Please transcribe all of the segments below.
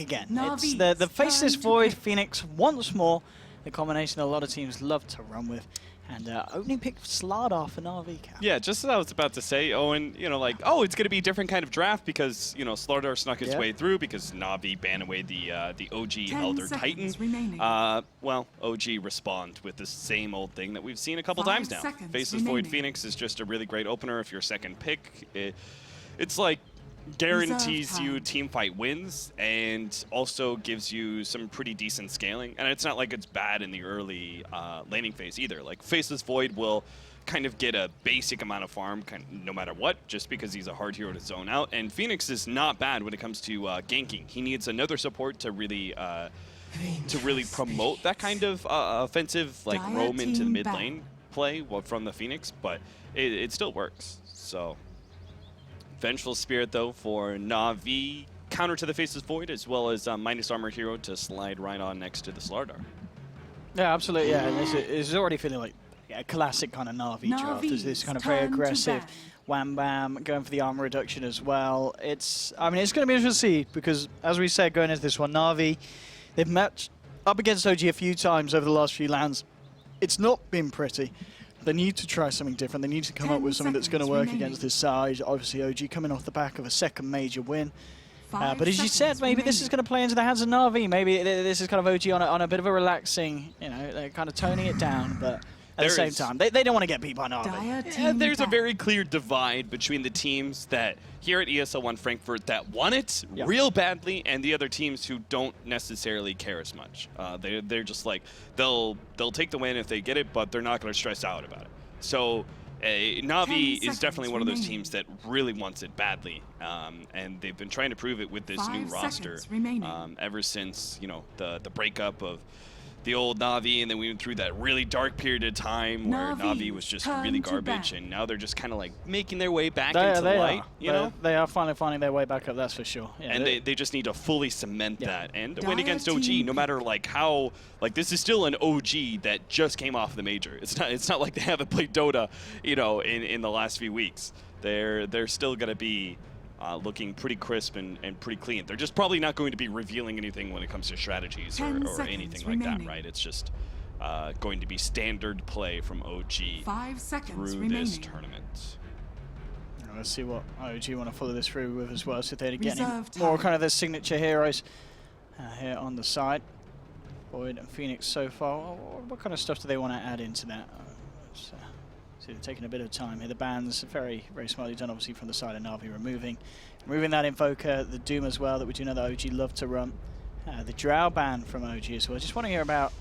again. NaVi, It's the Faceless Void pick. Phoenix once more. The combination a lot of teams love to run with. And opening pick Slardar for NaVi. Yeah, just as I was about to say, Owen, you know, like, oh, it's going to be a different kind of draft because, you know, Slardar snuck his way through because NaVi banned away the OG Elder Titan. Well, OG respond with the same old thing that we've seen a couple times now. Faceless Void Phoenix is just a really great opener if you're second pick. It's like guarantees you team fight wins and also gives you some pretty decent scaling. And it's not like it's bad in the early laning phase either. Like Faceless Void will kind of get a basic amount of farm no matter what, just because he's a hard hero to zone out. And Phoenix is not bad when it comes to ganking. He needs another support to really promote that kind of offensive like roam into the mid lane play from the Phoenix, but it still works. So Vengeful Spirit, though, for NaVi, counter to the Faceless Void, as well as minus armor hero to slide right on next to the Slardar. Yeah, absolutely. Yeah, it's already feeling like a classic kind of NaVi draft. There's this kind of very aggressive wham bam, going for the armor reduction as well. I mean, it's going to be interesting to see because, as we said, going into this one, NaVi, they've matched up against OG a few times over the last few lands. It's not been pretty. They need to try something different. They need to come up with something that's going to work against this side. Obviously, OG coming off the back of a second major win. But as you said, maybe this is going to play into the hands of NaVi. Maybe this is kind of OG on a bit of a relaxing, you know, they're kind of toning it down. But at the same time, they don't want to get beat by NaVi. Yeah, there's a very clear divide between the teams that here at ESL One Frankfurt that want it real badly, and the other teams who don't necessarily care as much. They're just like they'll take the win if they get it, but they're not going to stress out about it. So NaVi is definitely one of those teams that really wants it badly, and they've been trying to prove it with this new roster ever since the breakup of the old NaVi, and then we went through that really dark period of time where NaVi was just really garbage, and now they're just kind of like making their way back into the light. You know, they are finally finding their way back up. That's for sure. Yeah, and they just need to fully cement that and win against OG, no matter like how this is still an OG that just came off the major. It's not like they haven't played Dota, you know, in the last few weeks. They're still gonna be looking pretty crisp and pretty clean. They're just probably not going to be revealing anything when it comes to strategies or anything like that, right? It's just going to be standard play from OG through this tournament. Let's see what OG want to follow this through with as well. So they're getting more kind of their signature heroes here on the side. Void and Phoenix so far. What kind of stuff do they want to add into that? So they're taking a bit of time here. The bans very, very smartly done, obviously, from the side of NaVi, removing that Invoker, the Doom as well, that we do know that OG love to run. The Drow ban from OG as well. Just want to hear about,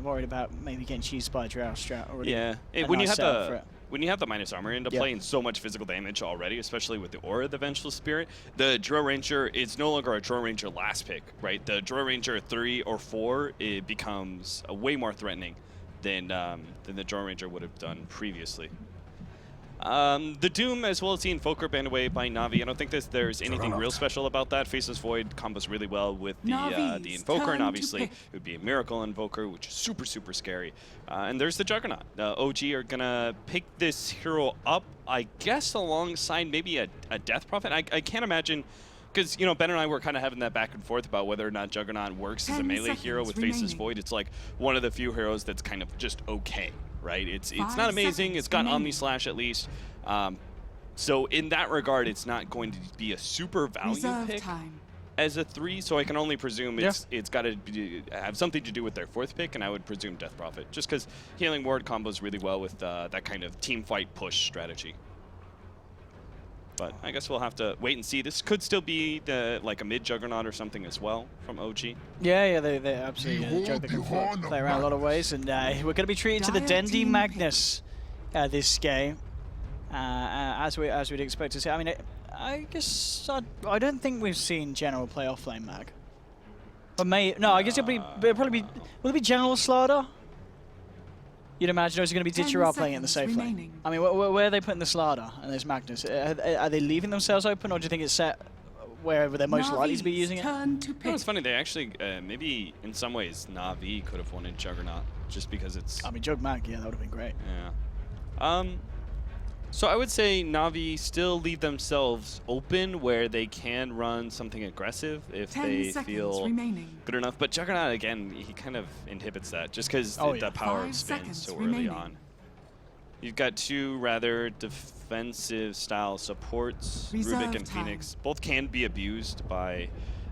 worried about maybe getting cheesed by a Drow strat already. Yeah, when you have the minus armor into play and so much physical damage already, especially with the aura of the Vengeful Spirit, the Drow Ranger is no longer a Drow Ranger last pick, right? The Drow Ranger 3 or 4, it becomes way more threatening than the Drow Ranger would have done previously. The Doom, as well as the Invoker, banned away by NaVi. I don't think there's anything real special about that. Faceless Void combos really well with the Invoker, and obviously it would be a Miracle Invoker, which is super, super scary. And there's the Juggernaut. OG are going to pick this hero up, I guess, alongside maybe a Death Prophet. I can't imagine, because, you know, Ben and I were kind of having that back and forth about whether or not Juggernaut works as a melee hero with Faceless Void. It's like one of the few heroes that's kind of just okay, right? It's not amazing. It's got Omni Slash at least. So in that regard, it's not going to be a super value pick as a 3. So I can only presume it's got to have something to do with their 4th pick, and I would presume Death Prophet, just because Healing Ward combos really well with that kind of team fight push strategy. But I guess we'll have to wait and see. This could still be like a mid-Juggernaut or something as well from OG. Yeah, they absolutely joke they can play around a lot of ways. And we're going to be treated to the Dendi Magnus this game, as we'd expect to see. I mean, I guess I don't think we've seen General play off-lane Mag. But I guess it'll probably be. Will it be General Slardar? You'd imagine, or is it going to be Ditchera playing in the safe lane? I mean, where are they putting the Slardar and there's Magnus? Are they leaving themselves open, or do you think it's set wherever they're most likely to be using it? It's funny, they actually, maybe in some ways, NaVi could have wanted Juggernaut, just because it's... I mean, Jug Mag, yeah, that would have been great. Yeah. So I would say NaVi still leave themselves open where they can run something aggressive if they feel good enough. But Juggernaut, again, he kind of inhibits that just because the power of spin so early on. You've got two rather defensive style supports, Rubik and Phoenix. Both can be abused by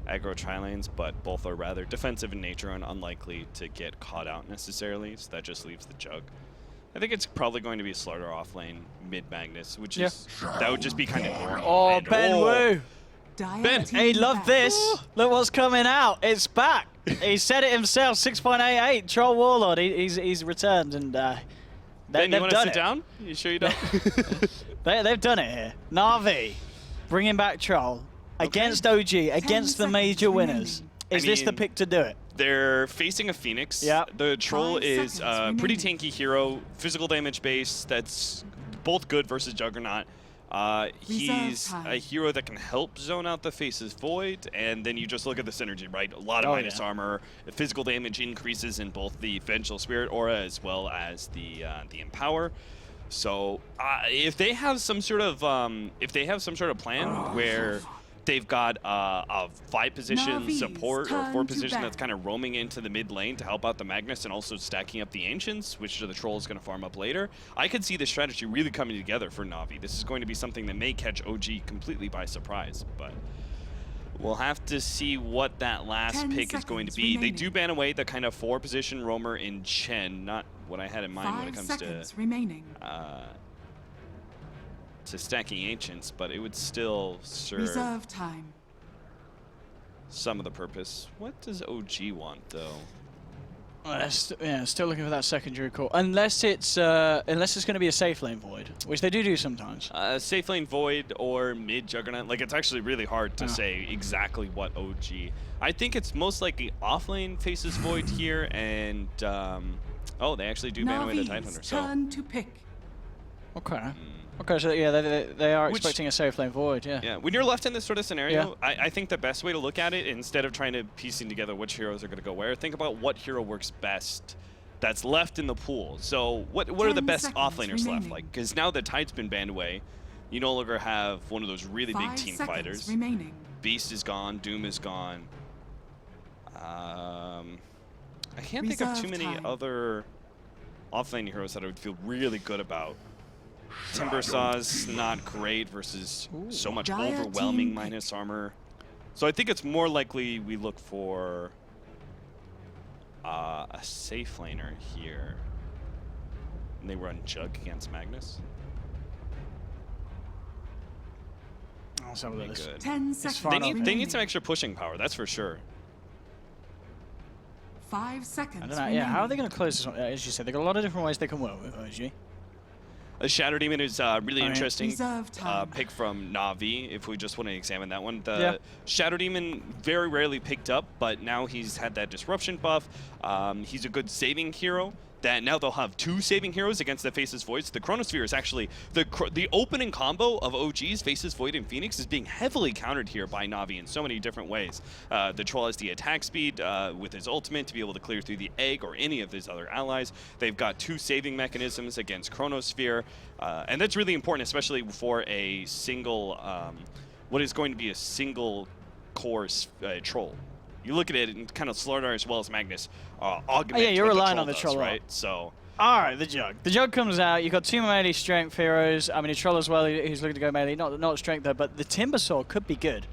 aggro tri-lanes, but both are rather defensive in nature and unlikely to get caught out necessarily, so that just leaves the Jug. I think it's probably going to be Slaughter off lane, mid Magnus, which is that would just be kind of normal. Oh, Ben Wu! Ben, he loved this. Look what's coming out. It's back. He said it himself. 6.88. Troll Warlord. He's returned, and Ben, you want to sit down? You sure you don't? They've done it here. NaVi, bringing back Troll against OG, against the major winners. Is this the pick to do it? They're facing a Phoenix. Yep. The Troll is a pretty tanky hero, physical damage base that's both good versus Juggernaut. He's a hero that can help zone out the Face's Void, and then you just look at the synergy, right? A lot of minus armor, physical damage increases in both the Vengeful Spirit aura as well as the Empower. So if they have some sort of plan where they've got a 5-position support or 4-position that's kind of roaming into the mid lane to help out the Magnus and also stacking up the Ancients, which the Troll is going to farm up later. I could see this strategy really coming together for NaVi. This is going to be something that may catch OG completely by surprise, but we'll have to see what that last pick is going to be. They do ban away the kind of 4-position roamer in Chen, not what I had in mind when it comes to stacking Ancients, but it would still serve some of the purpose. What does OG want, though? Still looking for that secondary core. Unless it's going to be a safe lane Void, which they do sometimes. Safe lane Void or mid Juggernaut. Like, it's actually really hard to say exactly what OG. I think it's most likely off lane faces Void here, and oh, they actually do ban away the Tidehunter. So turn to pick. Okay. Okay, so yeah, they are expecting a safe lane Void, yeah. Yeah, when you're left in this sort of scenario, I think the best way to look at it, instead of trying to piecing together which heroes are going to go where, think about what hero works best that's left in the pool. So what are the best offlaners left? Like, because now that Tide's been banned away, you no longer have one of those really big team fighters. Beast is gone, Doom is gone. I can't think of too many other offlane heroes that I would feel really good about. Timbersaw's not great versus so much overwhelming minus armor. So I think it's more likely we look for a safe laner here. And they run Jug against Magnus. I'll settle this. 10 seconds. They need some extra pushing power, that's for sure. 5 seconds. I don't know, yeah, how are they going to close this one? As you said, they've got a lot of different ways they can work with OG. A Shadow Demon is really interesting pick from NaVi, if we just want to examine that one. The Shadow Demon very rarely picked up, but now he's had that disruption buff. He's a good saving hero. That now they'll have 2 saving heroes against the Faceless Void. So the Chronosphere is actually the opening combo of OG's Faceless Void and Phoenix is being heavily countered here by NaVi in so many different ways. The Troll has the attack speed with his ultimate to be able to clear through the egg or any of his other allies. They've got 2 saving mechanisms against Chronosphere, and that's really important, especially for a single, what is going to be a single core Troll. You look at it and kind of Slaughter as well as Magnus augment you're relying on the Troll, right? So. All right, the Jug. The Jug comes out. You've got 2 melee strength heroes. I mean, a Troll as well, who's looking to go melee. Not strength, though, but the Timbersaw could be good.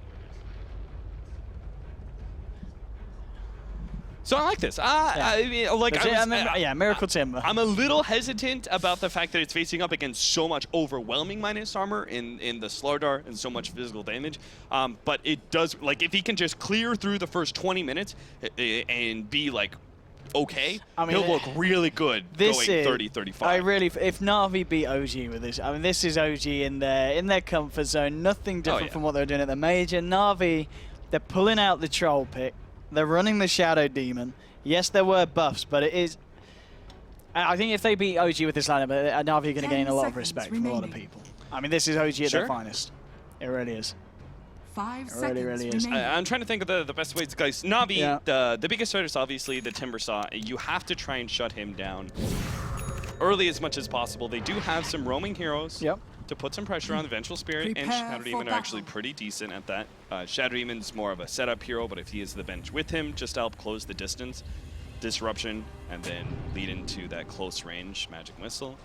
So I like this. Miracle Timber. I'm a little hesitant about the fact that it's facing up against so much overwhelming minus armor in the Slaughter and so much physical damage. But it does, like, if he can just clear through the first 20 minutes and be like, okay, he'll look really good going 30-35. I really, if NaVi beat OG with this, I mean, this is OG in their comfort zone. Nothing different from what they were doing at the major. NaVi, they're pulling out the Troll pick. They're running the Shadow Demon. Yes, there were buffs, but it is... I think if they beat OG with this lineup, NaVi are going to gain a lot of respect from a lot of people. I mean, this is OG at their finest. It really is. 5 seconds. It really is. I'm trying to think of the best ways, guys. NaVi, the biggest threat is obviously the Timbersaw. You have to try and shut him down early as much as possible. They do have some roaming heroes. Yep. to put some pressure on the Vengeful Spirit, and Shadow Demon are actually pretty decent at that. Shadow Demon's more of a setup hero, but if he has the bench with him, just to help close the distance, disruption, and then lead into that close range Magic Missile.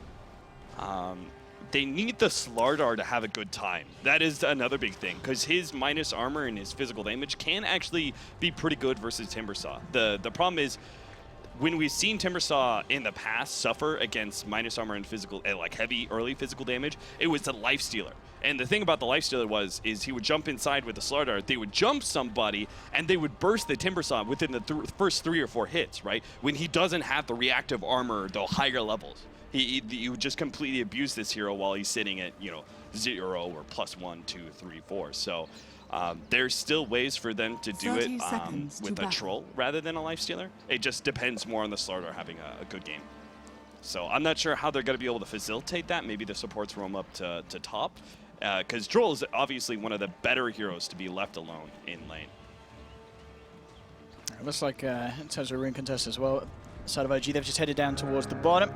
They need the Slardar to have a good time. That is another big thing, because his minus armor and his physical damage can actually be pretty good versus Timbersaw. The problem is, when we've seen Timbersaw in the past suffer against minus armor and physical, like heavy early physical damage, it was the Life Stealer. And the thing about the Life Stealer is he would jump inside with the Slardar, they would jump somebody, and they would burst the Timbersaw within the first 3 or 4 hits, right? When he doesn't have the reactive armor, the higher levels. He would just completely abuse this hero while he's sitting at, 0 or +1, 2, 3, 4. So there's still ways for them to do it with a troll rather than a Life Stealer. It just depends more on the Slardar having a good game. So I'm not sure how they're going to be able to facilitate that. Maybe the supports roam up to top. Because Troll is obviously one of the better heroes to be left alone in lane. It looks like in terms of rune contest as well, side of OG, they've just headed down towards the bottom.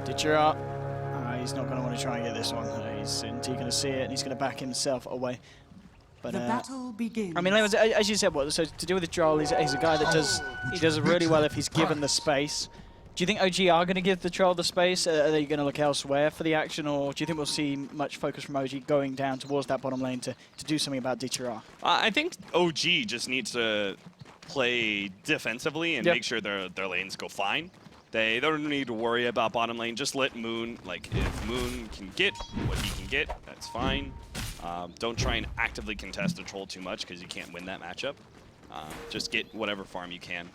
Ditcher, he's not going to want to try and get this one. He's going to see it, and he's going to back himself away. But, the battle begins. I mean, as you said, so to do with the Droll, he's a guy that does really well if he's given the space. Do you think OG are going to give the Troll the space? Are they going to look elsewhere for the action, or do you think we'll see much focus from OG going down towards that bottom lane to do something about Ditcher? I think OG just needs to play defensively and make sure their lanes go fine. They don't need to worry about bottom lane. Just let Moon, if Moon can get what he can get, that's fine. Don't try and actively contest the Troll too much because you can't win that matchup. Just get whatever farm you can.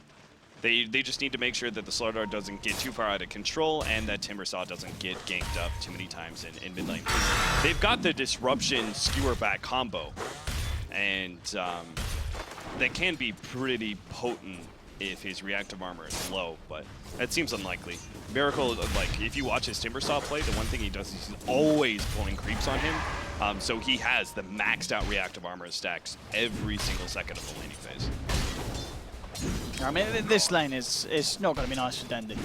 They just need to make sure that the Slardar doesn't get too far out of control and that Timbersaw doesn't get ganked up too many times in mid lane. They've got the Disruption Skewer Back combo, and that can be pretty potent if his reactive armor is low, but that seems unlikely. Miracle, if you watch his Timbersaw play, the one thing he does is he's always pulling creeps on him, so he has the maxed out reactive armor stacks every single second of the laning phase. I mean, this lane is not going to be nice for Dendy.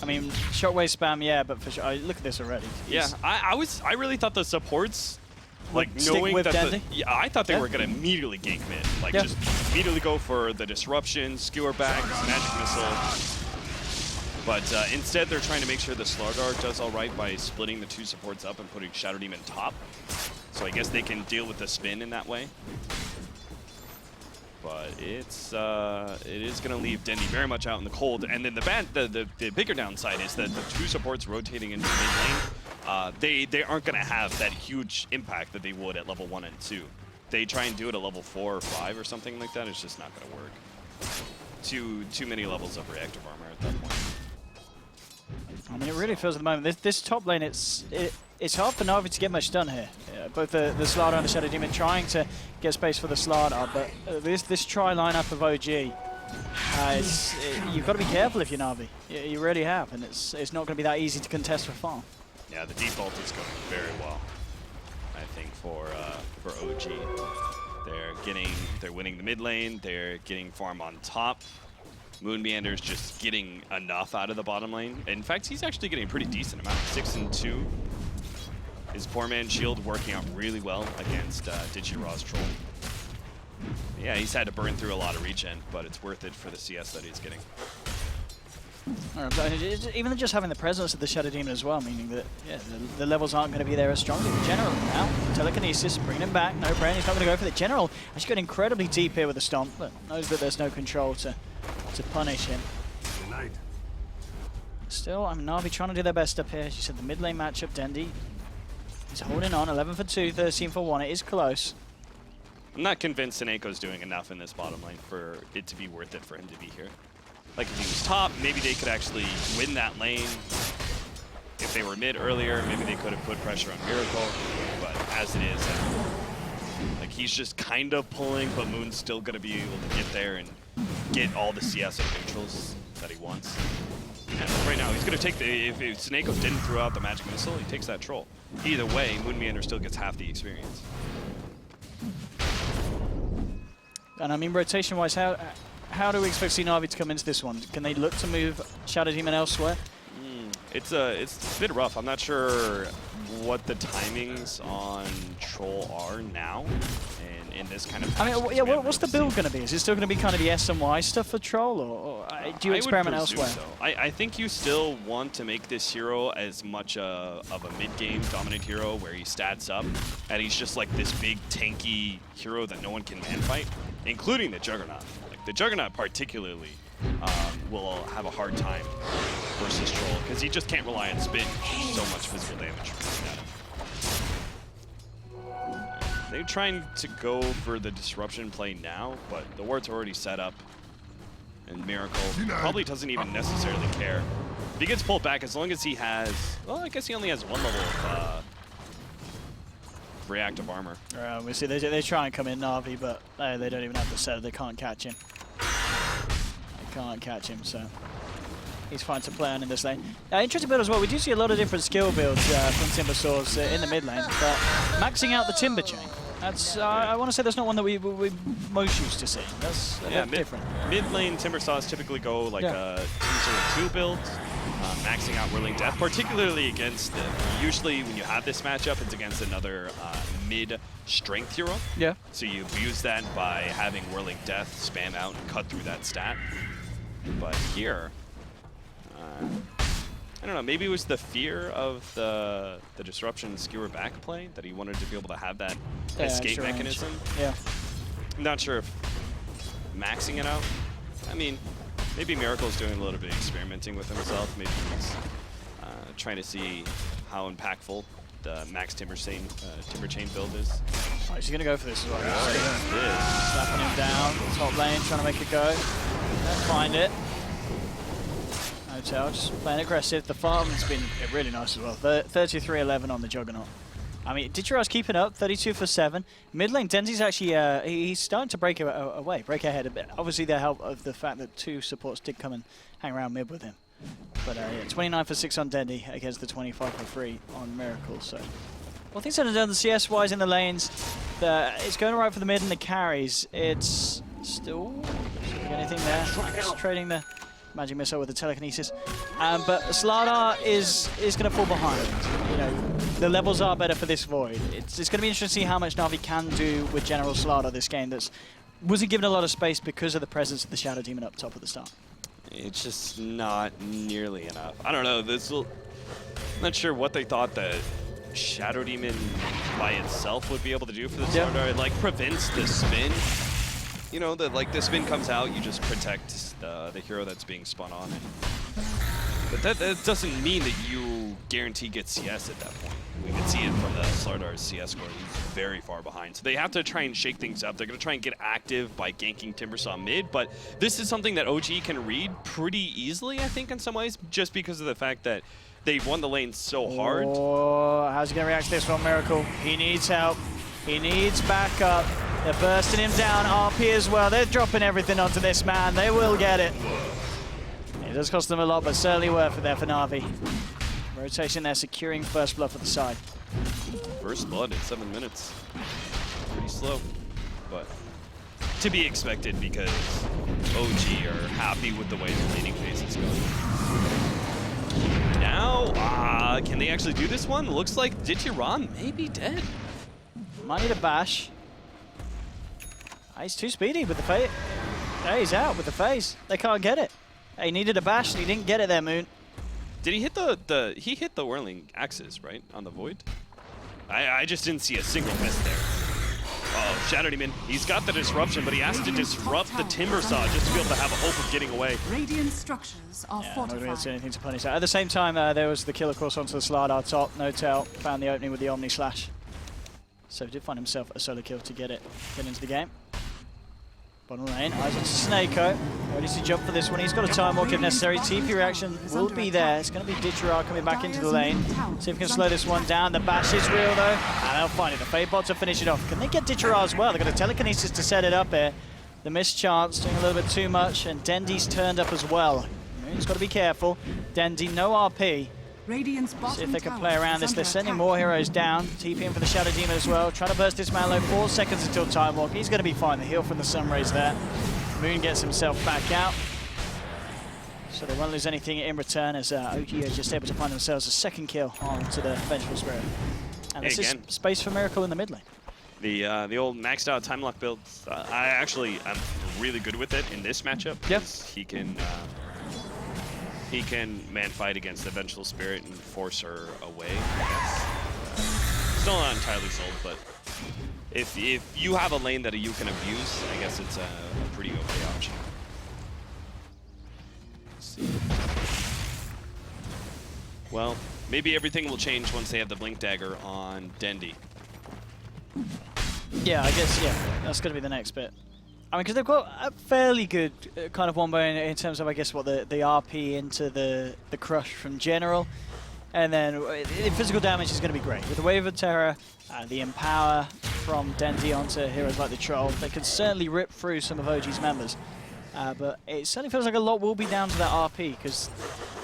I mean, shockwave spam, yeah, but for sure, look at this already. I really thought the supports, knowing with that Dendy? I thought they were going to immediately gank mid, just immediately go for the disruption, skewer back, magic missile. But instead, they're trying to make sure the Slardar does all right by splitting the 2 supports up and putting Shadow Demon top. So I guess they can deal with the spin in that way. But it is going to leave Dendy very much out in the cold. And then the bigger downside is that the 2 supports rotating into mid lane, they aren't going to have that huge impact that they would at level 1 and 2. They try and do it at level 4 or 5 or something like that, it's just not going to work. Too many levels of reactive armor at that point. I mean, it really feels at the moment, this top lane, it's hard for NaVi to get much done here. Both the Slardar and the Shadow Demon trying to get space for the Slardar, but this try lineup of OG, you've got to be careful if you're NaVi. You really have, and it's not going to be that easy to contest for farm. Yeah, the default is going very well, I think, for OG. They're winning the mid lane, they're getting farm on top. Moon Meander's just getting enough out of the bottom lane. In fact, he's actually getting a pretty decent amount, 6 and 2. His poor man shield working out really well against Digiraw's Troll. Yeah, he's had to burn through a lot of regen, but it's worth it for the CS that he's getting. Even just having the presence of the Shadow Demon as well, meaning that the levels aren't going to be there as strongly. The General now, telekinesis, bringing him back. No brain, he's not going to go for the General. Actually got incredibly deep here with the stomp, but knows that there's no control to punish him. Still, I mean, NaVi trying to do their best up here. As you said, the mid lane matchup, Dendy. He's holding on, 11 for 2, 13 for 1. It is close. I'm not convinced Seneco's doing enough in this bottom lane for it to be worth it for him to be here. Like, if he was top, maybe they could actually win that lane. If they were mid earlier, maybe they could have put pressure on Miracle. But as it is, he's just kind of pulling, but Moon's still going to be able to get there and get all the CS and neutrals that he wants. And right now, he's going to take if Seneko didn't throw out the magic missile, he takes that troll. Either way, Moon Meander still gets half the experience. And I mean, rotation-wise, how do we expect NaVi to come into this one? Can they look to move Shadow Demon elsewhere? It's a bit rough. I'm not sure what the timings on Troll are now, and in this kind of. I mean, yeah. What's the build going to be? Is it still going to be kind of the S and Y stuff for Troll, or do you experiment elsewhere? So. I think you still want to make this hero as much of a mid-game dominant hero where he stats up, and he's just like this big tanky hero that no one can man fight, including the Juggernaut. Like the Juggernaut particularly will have a hard time versus Troll because he just can't rely on spin. So much physical damage from that. They're trying to go for the disruption play now, but the ward's already set up. And Miracle probably doesn't even necessarily care. If he gets pulled back, as long as he has, well, I guess he only has 1 level of reactive armor. We see they try and come in NaVi, but they don't even have the set. They can't catch him. They can't catch him, so he's fine to play on in this lane. Interesting build as well. We do see a lot of different skill builds from Timbersaws in the mid lane, but maxing out the Timber Chain. That's I want to say that's not one that we're most used to seeing. That's a bit different. Mid lane Timbersaws typically go like a 2-0-2 build, maxing out Whirling Death, particularly against usually when you have this matchup, it's against another mid strength hero. Yeah. So you abuse that by having Whirling Death spam out and cut through that stat. But here, I don't know, maybe it was the fear of the disruption skewer back play that he wanted to be able to have that escape mechanism. Yeah. I'm not sure if maxing it out. I mean, maybe Miracle's doing a little bit of experimenting with himself. Maybe he's trying to see how impactful the max Timber Chain build is. Oh, he's going to go for this as well. Slapping him down, top lane, trying to make it go. Don't find it. Hotel just playing aggressive. The farm's been really nice as well. 33-11 on the Juggernaut. I mean, Ditchira's keeping up, 32 for 7. Mid lane, Denzi's actually, he's starting to break ahead a bit. Obviously, the help of the fact that 2 supports did come and hang around mid with him. But yeah, 29 for 6 on Dendy against the 25 for 3 on Miracle. So, well, things that are done the CS-wise in the lanes. It's going all right for the mid and the carries. It's still anything there. Just trading the Magic Missile with the telekinesis. But Slardar is going to fall behind. You know, the levels are better for this Void. It's going to be interesting to see how much NaVi can do with General Slardar this game. Wasn't given a lot of space because of the presence of the Shadow Demon up top at the start. It's just not nearly enough. I don't know. I'm not sure what they thought the Shadow Demon by itself would be able to do for the Slardar. It like prevents the spin. You know, the spin comes out, you just protect the hero that's being spun on. But that doesn't mean that you guarantee get CS at that point. We can see it from the Slardar's CS score. He's very far behind. So they have to try and shake things up. They're going to try and get active by ganking Timbersaw mid, but this is something that OG can read pretty easily, I think, in some ways, just because of the fact that they've won the lane so hard. Oh, how's he going to react to this one, Miracle? He needs help. He needs backup. They're bursting him down. RP as well. They're dropping everything onto this man. They will get it. It does cost them a lot, but certainly worth it there for NaVi. Rotation there, securing first blood for the side. First blood in 7 minutes. Pretty slow, but to be expected because OG are happy with the way the laning phase is going. Now, can they actually do this one? Looks like Ditchira may be dead. Might need a bash. He's too speedy with the phase. He's out with the phase. They can't get it. He needed a bash and he didn't get it there, Moon. Did he hit he hit the Whirling Axes, right, on the Void? I just didn't see a single miss there. Oh, Shadow Demon. He's got the disruption, but he has to disrupt the Timbersaw just to be able to have a hope of getting away. Radiant structures are fortified. Not going to do anything to punish that. At the same time, there was the kill, of course, onto the Slardar top. No tail. Found the opening with the Omni Slash. So he did find himself a solo kill to get into the game. Bottom lane, eyes on Snakeo. Ready to jump for this one. He's got a time walk if necessary. TP reaction will be there. It's going to be Ditchira coming back into the lane. See if we can slow this one down. The bash is real though. And they'll find it. The Fade bot to finish it off. Can they get Ditchira as well? They've got a telekinesis to set it up here. The missed chance, doing a little bit too much. And Dendy's turned up as well. Moon's got to be careful. Dendy, no RP. See if they can play around this. They're sending more heroes down. TP in for the Shadow Demon as well. Trying to burst this man low. 4 seconds until time walk. He's going to be fine. The heal from the Sun Rays there. Moon gets himself back out. So they won't lose anything in return as OG are just able to find themselves a second kill onto the Vengeful Spirit. And this is space for Miracle in the mid lane. The old maxed out time lock build, I'm really good with it in this matchup. Yep. He can man fight against the Vengeful Spirit and force her away, I guess. Still not entirely sold, but if you have a lane that you can abuse, I guess it's a pretty okay option. Let's see. Well, maybe everything will change once they have the Blink Dagger on Dendi. Yeah, I guess, yeah, that's going to be the next bit. I mean, because they've got a fairly good kind of wombo in terms of, I guess, what the RP into the Crush from General. And then the physical damage is going to be great. With the Wave of Terror, the Empower from Dendi onto heroes like the Troll, they can certainly rip through some of OG's members. But it certainly feels like a lot will be down to that RP, because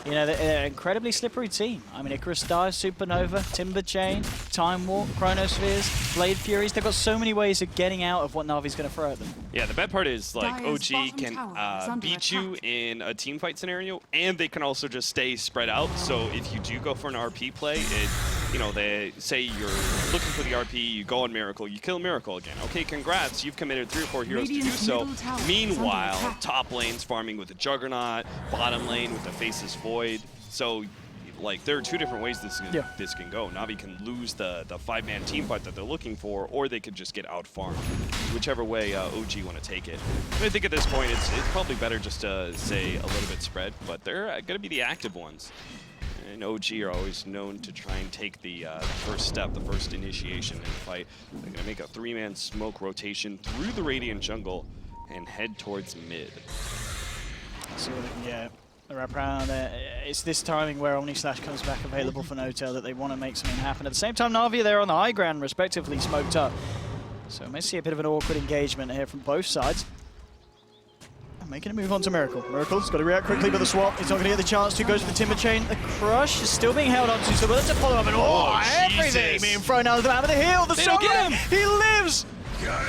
you know, they're an incredibly slippery team. I mean, Icarus Dive, Supernova, Timber Chain, Time Warp, Chronospheres, Blade Furies. They've got so many ways of getting out of what Navi's going to throw at them. Yeah, the bad part is, like, OG can beat you in a team fight scenario, and they can also just stay spread out. So if you do go for an RP play, you know, they say you're looking for the RP, you go on Miracle, you kill Miracle again. Okay, congrats, you've committed 3 or 4 heroes to do so. Meanwhile, top lane's farming with the Juggernaut, bottom lane with the Faceless Void. So, like, there are 2 different ways this can go. Navi can lose the 5-man team fight that they're looking for, or they could just get out-farmed. Whichever way OG want to take it. I think at this point it's probably better just to say a little bit spread, but they're going to be the active ones. And OG are always known to try and take the first step, the first initiation in the fight. They're going to make a 3-man smoke rotation through the Radiant jungle and head towards mid. Let's see what they can get. The wraparound there. It's this timing where Omnislash comes back available for no-tail that they want to make something happen. At the same time, Na'Vi there on the high ground, respectively, smoked up. So we may see a bit of an awkward engagement here from both sides. Making a move on to Miracle. Miracle's got to react quickly with the swap. He's not going to get the chance to. Goes for the Timber Chain. The Crush is still being held on to, so let's follow up. And everything being thrown out of the map. But the heal, the sword, he lives!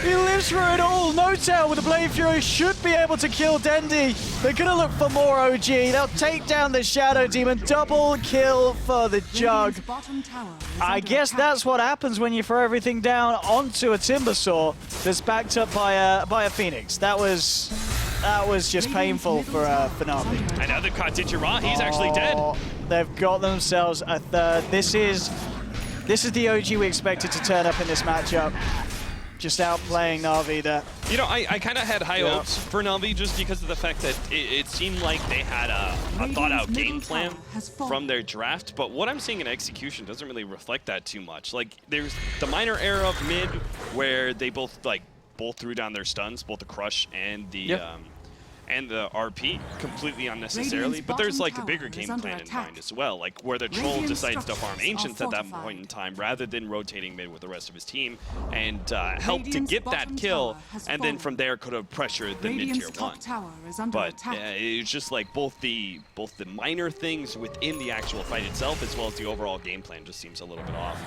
He lives through it all. No-tail with the Blade Fury should be able to kill Dendi. They're going to look for more OG. They'll take down the Shadow Demon. Double kill for the Jug. I guess that's what happens when you throw everything down onto a Timbersaw that's backed up by a Phoenix. That was just painful for Na'Vi. Another Khatijira, he's actually dead. They've got themselves a third. This is the OG we expected to turn up in this matchup. Just outplaying Na'Vi there. You know, I kind of had high hopes for Na'Vi just because of the fact that it seemed like they had a thought-out game plan from their draft, but what I'm seeing in execution doesn't really reflect that too much. Like, there's the minor era of mid where they both threw down their stuns, both the Crush and the RP, completely unnecessarily. But there's like a bigger game plan in mind as well, like where the Troll decides to farm Ancients at that point in time rather than rotating mid with the rest of his team and help to get that kill, and then from there could have pressured the mid-tier 1. But it's just like both the minor things within the actual fight itself as well as the overall game plan just seems a little bit off.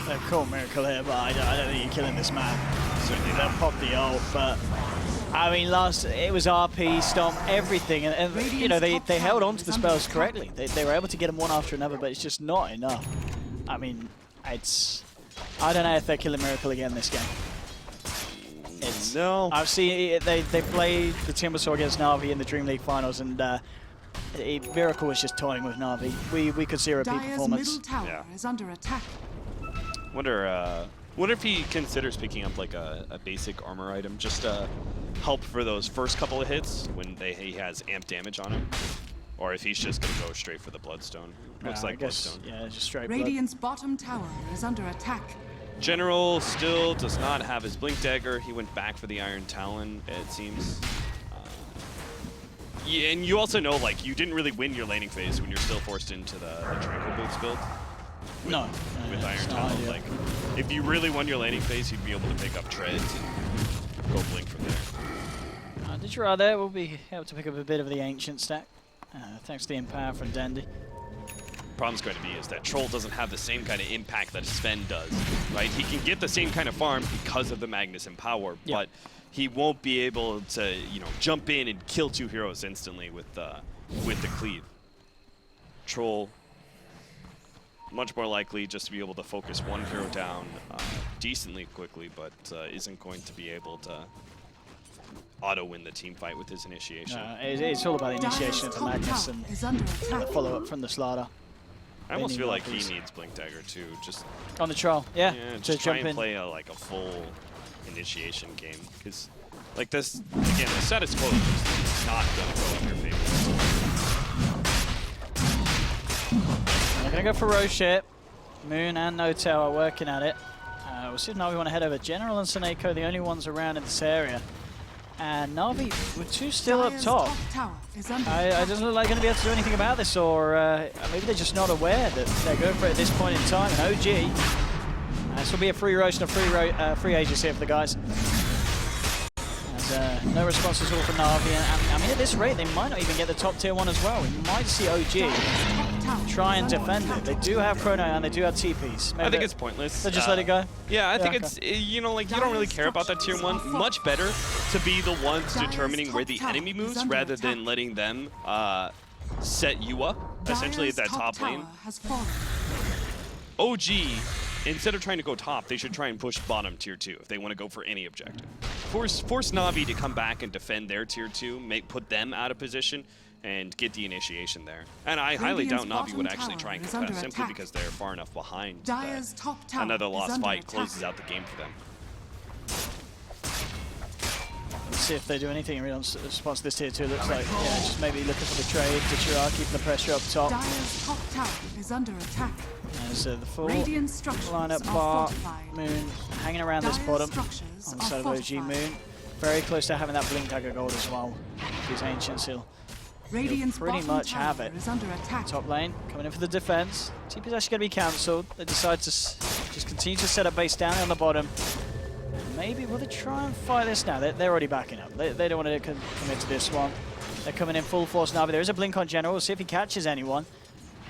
They've caught Miracle here, but I don't think you're killing this man. Certainly they'll pop the ult, but I mean, it was RP, Stomp, everything, and you know, they held on to the spells correctly. They were able to get them one after another, but it's just not enough. I mean, I don't know if they're killing Miracle again this game. No. I've seen they played the Timbersaw against Na'Vi in the Dream League finals, and Miracle was just toying with Na'Vi. We could see a repeat performance. Middle tower is under attack. Wonder if he considers picking up like a basic armor item just to help for those first couple of hits when he has amp damage on him, or if he's just gonna go straight for the Bloodstone. Looks like Bloodstone. Yeah, just straight. Radiant's bottom tower is under attack. General still does not have his Blink Dagger. He went back for the Iron Talon, it seems. Yeah, and you also know, like, you didn't really win your laning phase when you're still forced into the Tranquil Boots build. With Iron Talon. Like, if you really won your laning phase, you'd be able to pick up treads and go Blink from there. Did you there? We'll be able to pick up a bit of the Ancient stack. Thanks to the Empower from Dendi. problem's going to be is that Troll doesn't have the same kind of impact that Sven does, right? He can get the same kind of farm because of the Magnus and power, but he won't be able to, you know, jump in and kill 2 heroes instantly with the cleave. Troll, much more likely just to be able to focus 1 hero down decently quickly, but isn't going to be able to auto-win the team fight with his initiation. It's all about the initiation of the Magnus and the follow-up from the Slaughter. I almost feel like he needs Blink Dagger too, just on the Troll, yeah just try and play like a full initiation game, because like this, again, the status quo is just not going to go in your favor. They're going to go for Roche here. Moon and Notel are working at it. We'll see if Navi want to head over. General and Seneko, the only ones around in this area. And Navi with 2 still up top. I doesn't look like going to be able to do anything about this, or maybe they're just not aware that they're going for it at this point in time. And OG, this will be a free Roche and a free Aegis here for the guys. No response at all from Navi, and I mean, at this rate, they might not even get the top tier 1 as well. We might see OG try and defend it. They do have Chrono and they do have TPs. Maybe I think it's pointless. So just let it go? Yeah, I think it's, you know, like, you don't really care about that tier 1. Much better to be the ones determining where the enemy moves rather than letting them set you up, essentially, at that top lane. OG, instead of trying to go top, they should try and push bottom tier 2 if they want to go for any objective. Force Navi to come back and defend their tier 2, put them out of position, and get the initiation there. And I highly doubt Navi would actually try and contest simply because they're far enough behind that another lost fight closes out the game for them. Let's see if they do anything in response to this tier 2. Looks like, just maybe looking for the trade. Ditchira keeping the pressure up top. Dire's top tower is under attack. There's the full lineup bar. Moon hanging around this bottom on the side of OG. Moon very close to having that Blink Dagger gold as well. These Ancients, he'll pretty much have it. Top lane coming in for the defense. TP is actually going to be cancelled. They decide to just continue to set up base down on the bottom. Maybe will they try and fight this now? They're already backing up. They don't want to commit to this one. They're coming in full force now, but there is a blink on General. We'll see if he catches anyone.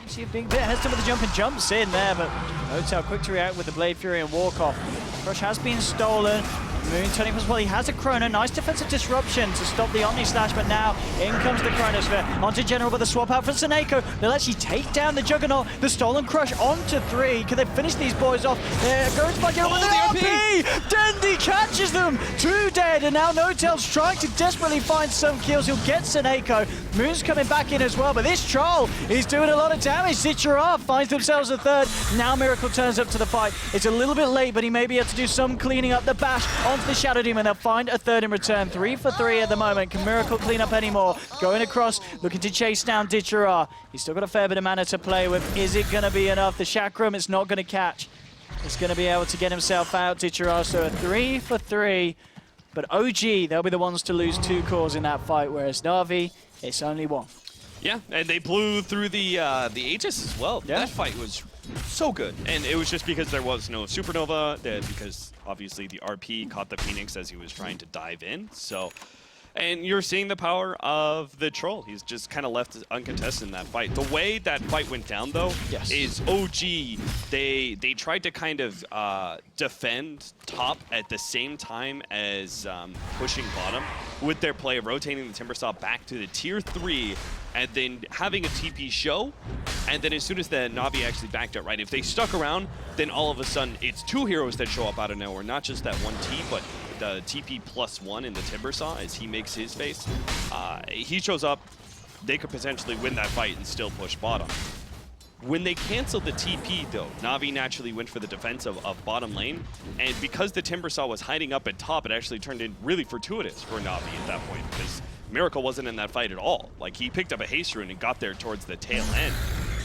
See a big bit hesitant with the jump and jumps in there, but Notel quick to react with the Blade Fury and walk off. Crush has been stolen. Moon turning as well. He has a Chrono. Nice defensive disruption to stop the Omni Slash, but now in comes the Chronosphere. Onto General with a swap out for Seneko. They'll actually take down the Juggernaut. The Stolen Crush onto 3. Can they finish these boys off? They're going to General with the RP! Dendi catches them! 2 dead, and now Notel's trying to desperately find some kills. He'll get Seneko. Moon's coming back in as well, but this Troll is doing a lot of damage. Ditchira finds themselves a 3rd. Now Miracle turns up to the fight. It's a little bit late, but he may be able to do some cleaning up. The bash onto the Shadow Demon. They'll find a 3rd in return. 3 for 3 at the moment. Can Miracle clean up anymore? Going across, looking to chase down Ditchira. He's still got a fair bit of mana to play with. Is it going to be enough? The Chakram is not going to catch. He's going to be able to get himself out, Ditchira. So a 3 for 3. But OG, they'll be the ones to lose 2 cores in that fight, whereas Navi, it's only 1. Yeah, and they blew through the Aegis as well. Yeah. That fight was so good. And it was just because there was no Supernova, because obviously the RP caught the Phoenix as he was trying to dive in. So, and you're seeing the power of the Troll. He's just kind of left uncontested in that fight. The way that fight went down, though, is OG, they tried to kind of defend top at the same time as pushing bottom with their play of rotating the Timbersaw back to the tier 3 and then having a TP show, and then as soon as the Navi actually backed up, right, if they stuck around, then all of a sudden it's 2 heroes that show up out of nowhere, not just that 1 T, but the TP +1 in the Timbersaw as he makes his face. He shows up, they could potentially win that fight and still push bottom. When they canceled the TP, though, Navi naturally went for the defense of bottom lane, and because the Timbersaw was hiding up at top, it actually turned in really fortuitous for Navi at that point, because Miracle wasn't in that fight at all. Like, he picked up a haste rune and got there towards the tail end.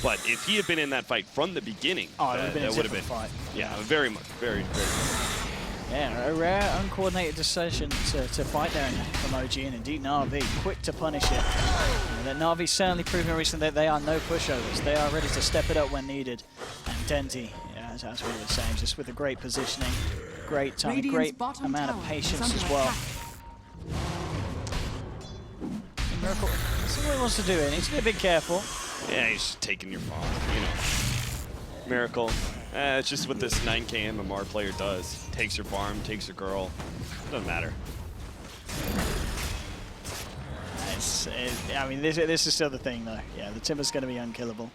But if he had been in that fight from the beginning, that would have been fight. Yeah, very much, very. Yeah, a rare, uncoordinated decision to fight there from OG, and indeed Navi, quick to punish it. And Navi certainly proven recently that they are no pushovers. They are ready to step it up when needed. And Denti, as we were saying, just with a great positioning, great timing, great amount of patience as well. Miracle, this is what he wants to do here. He needs to be a bit careful. Yeah, he's just taking your farm, you know. Miracle. It's just what this 9K MMR player does. Takes your farm, takes your girl. Doesn't matter. I mean, this is still the thing, though. Yeah, the Timber's going to be unkillable.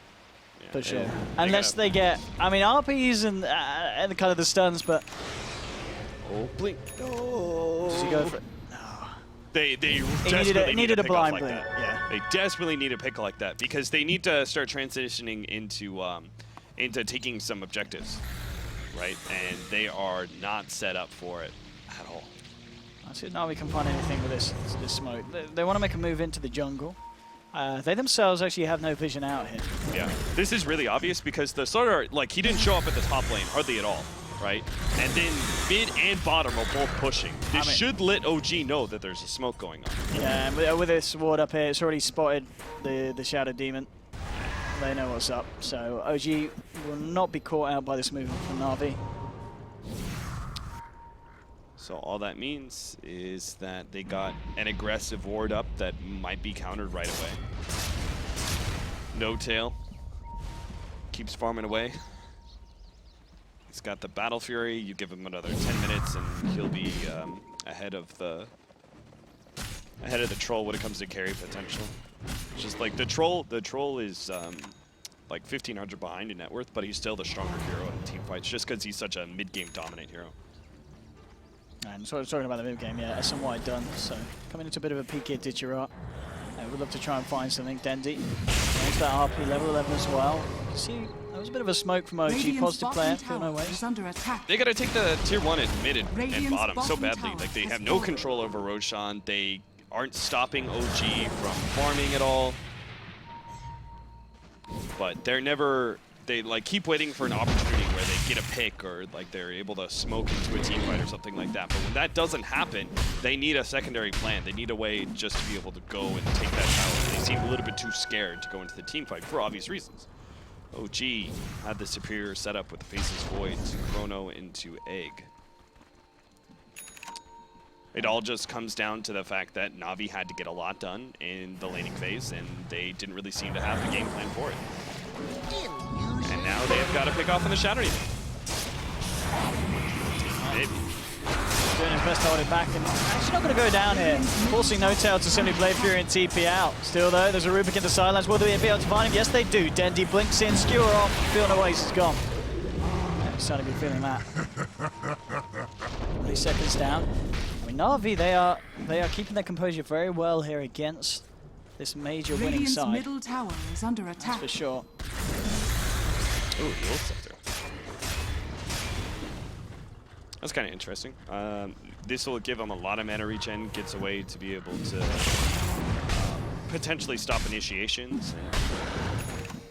Yeah, For sure. Unless they get, I mean, RPs and the kind of the stuns, but... Oh, blink. Oh. Does he go for it? No. They desperately needed a blind like blink. that. Yeah. They desperately need a pick like that because they need to start transitioning into taking some objectives, right? And they are not set up for it at all. I see if NaVi can find anything with this smoke. They want to make a move into the jungle. They themselves actually have no vision out here. Yeah, this is really obvious because the starter, like, he didn't show up at the top lane hardly at all, right? And then mid and bottom are both pushing. This should let OG know that there's a smoke going on. Yeah, and with this ward up here, it's already spotted the Shadow Demon. They know what's up, so OG will not be caught out by this movement from NaVi. So all that means is that they got an aggressive ward up that might be countered right away. No tail. Keeps farming away. He's got the Battle Fury. You give him another 10 minutes and he'll be ahead of the troll when it comes to carry potential. It's just like the troll is like 1,500 behind in net worth, but he's still the stronger hero in team fights just because he's such a mid-game dominant hero. And sort of talking about the mid game, yeah, somewhat done. So coming into a bit of a peak here, Ditcherat. We'd love to try and find something. Dendy into that RP level 11 as well. You see, that was a bit of a smoke from OG. Positive player, feel no ways. They gotta take the tier 1 at mid and bottom so badly. Like they have no control over Roshan. They aren't stopping OG from farming at all. But they're never. They like keep waiting for an opportunity where they get a pick or like they're able to smoke into a team fight or something like that. But when that doesn't happen, they need a secondary plan. They need a way just to be able to go and take that tower. They seem a little bit too scared to go into the team fight for obvious reasons. OG had the superior setup with the Faceless Void to Chrono into Egg. It all just comes down to the fact that NaVi had to get a lot done in the laning phase, and they didn't really seem to have the game plan for it. And now they have got to pick off on the Shadow Demon. Maybe. Doing his best to hold it back, and actually not going to go down here. Forcing No Tail to simply Blade Fury and TP out. Still though, there's a Rubik in the sidelines. Will they be able to find him? Yes, they do. Dendy blinks in, skewer off. Feel no ways, he's gone. Yeah, he's starting to be feeling that. 30 seconds down. I mean, NaVi, they are keeping their composure very well here against this major winning side. Middle tower is under attack. That's for sure. Ooh, the ult sector. That's kind of interesting. This will give him a lot of mana regen, gets away to be able to potentially stop initiations, and